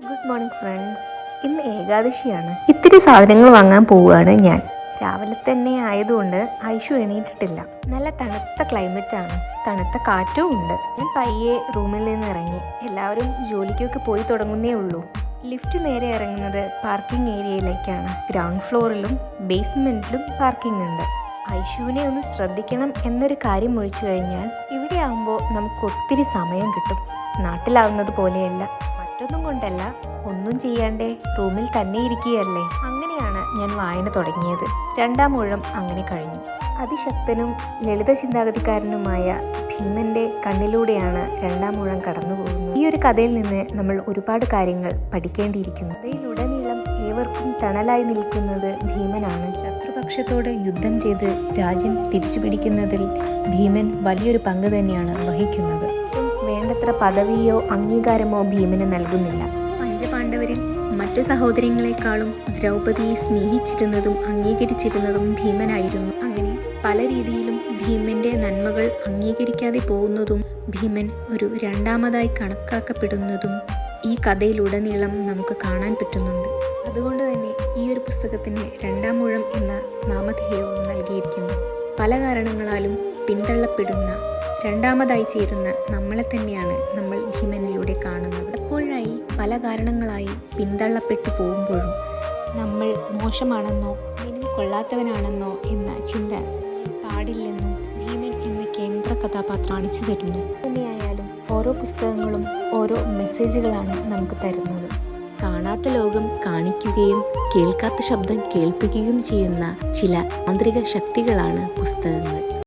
Good morning friends. ഇന്ന് ഏകാദശിയാണ്. ഇത്തിരി സാധനങ്ങൾ വാങ്ങാൻ പോവുകയാണ് ഞാൻ. രാവിലെ തന്നെ ആയതുകൊണ്ട് ഐഷു എണീറ്റിട്ടില്ല. നല്ല തണുത്ത ക്ലൈമറ്റ് ആണ്, തണുത്ത കാറ്റും ഉണ്ട്. ഞാൻ പയ്യെ റൂമിൽ നിന്ന് ഇറങ്ങി. എല്ലാവരും ജോലിക്കൊക്കെ പോയി തുടങ്ങുന്നേ ഉള്ളൂ. ലിഫ്റ്റ് നേരെ ഇറങ്ങുന്നത് പാർക്കിംഗ് ഏരിയയിലേക്കാണ്. ഗ്രൗണ്ട് ഫ്ലോറിലും ബേസ്മെന്റിലും പാർക്കിംഗ് ഉണ്ട്. ഐഷുവിനെ ഒന്ന് ശ്രദ്ധിക്കണം എന്നൊരു കാര്യം ഒഴിച്ചു കഴിഞ്ഞാൽ ഇവിടെ ആകുമ്പോൾ നമുക്ക് ഒത്തിരി സമയം കിട്ടും. നാട്ടിലാവുന്നത് പോലെയല്ല. മറ്റൊന്നും കൊണ്ടല്ല, ഒന്നും ചെയ്യാണ്ടേ റൂമിൽ തന്നെ ഇരിക്കുകയല്ലേ. അങ്ങനെയാണ് ഞാൻ വായന തുടങ്ങിയത്. രണ്ടാം ഊഴം അങ്ങനെ കഴിഞ്ഞു. അതിശക്തനും ലളിത ചിന്താഗതിക്കാരനുമായ ഭീമന്റെ കണ്ണിലൂടെയാണ് രണ്ടാം ഊഴം കടന്നു പോകുന്നത്. ഈ ഒരു കഥയിൽ നിന്ന് നമ്മൾ ഒരുപാട് കാര്യങ്ങൾ പഠിക്കേണ്ടിയിരിക്കുന്നു. കഥയിലുടനീളം ഏവർക്കും തണലായി നിൽക്കുന്നത് ഭീമനാണ്. ശത്രുപക്ഷത്തോട് യുദ്ധം ചെയ്ത് രാജ്യം തിരിച്ചുപിടിക്കുന്നതിൽ ഭീമൻ വലിയൊരു പങ്ക് തന്നെയാണ് വഹിക്കുന്നത്. വേണ്ടത്ര പദവിയോ അംഗീകാരമോ ഭീമന് നൽകുന്നില്ല. പഞ്ചപാണ്ഡവരിൽ മറ്റു സഹോദരങ്ങളെക്കാളും ദ്രൗപദിയെ സ്നേഹിച്ചിരുന്നതും അംഗീകരിച്ചിരുന്നതും ഭീമനായിരുന്നു. അങ്ങനെ പല രീതിയിലും ഭീമന്റെ നന്മകൾ അംഗീകരിക്കാതെ പോകുന്നതും ഭീമൻ ഒരു രണ്ടാമതായി കണക്കാക്കപ്പെടുന്നതും ഈ കഥയിലുടനീളം നമുക്ക് കാണാൻ പറ്റുന്നുണ്ട്. അതുകൊണ്ട് തന്നെ ഈ ഒരു പുസ്തകത്തിന് രണ്ടാം ഊഴം എന്ന നാമധേയവും നൽകിയിരിക്കുന്നു. പല കാരണങ്ങളാലും പിന്തള്ളപ്പെടുന്ന, രണ്ടാമതായി ചേരുന്ന നമ്മളെ തന്നെയാണ് നമ്മൾ ഭീമനിലൂടെ കാണുന്നത്. എപ്പോഴായി പല കാരണങ്ങളായി പിന്തള്ളപ്പെട്ടു പോകുമ്പോഴും നമ്മൾ മോശമാണെന്നോ ഇനിയും കൊള്ളാത്തവനാണെന്നോ എന്ന ചിന്ത പാടില്ലെന്നും ഭീമൻ എന്ന കേന്ദ്ര കഥാപാത്രം കാണിച്ചു തരുന്നു. തന്നെയായാലും ഓരോ പുസ്തകങ്ങളും ഓരോ മെസ്സേജുകളാണ് നമുക്ക് തരുന്നത്. കാണാത്ത ലോകം കാണിക്കുകയും കേൾക്കാത്ത ശബ്ദം കേൾപ്പിക്കുകയും ചെയ്യുന്ന ചില ആന്തരിക ശക്തികളാണ് പുസ്തകങ്ങൾ.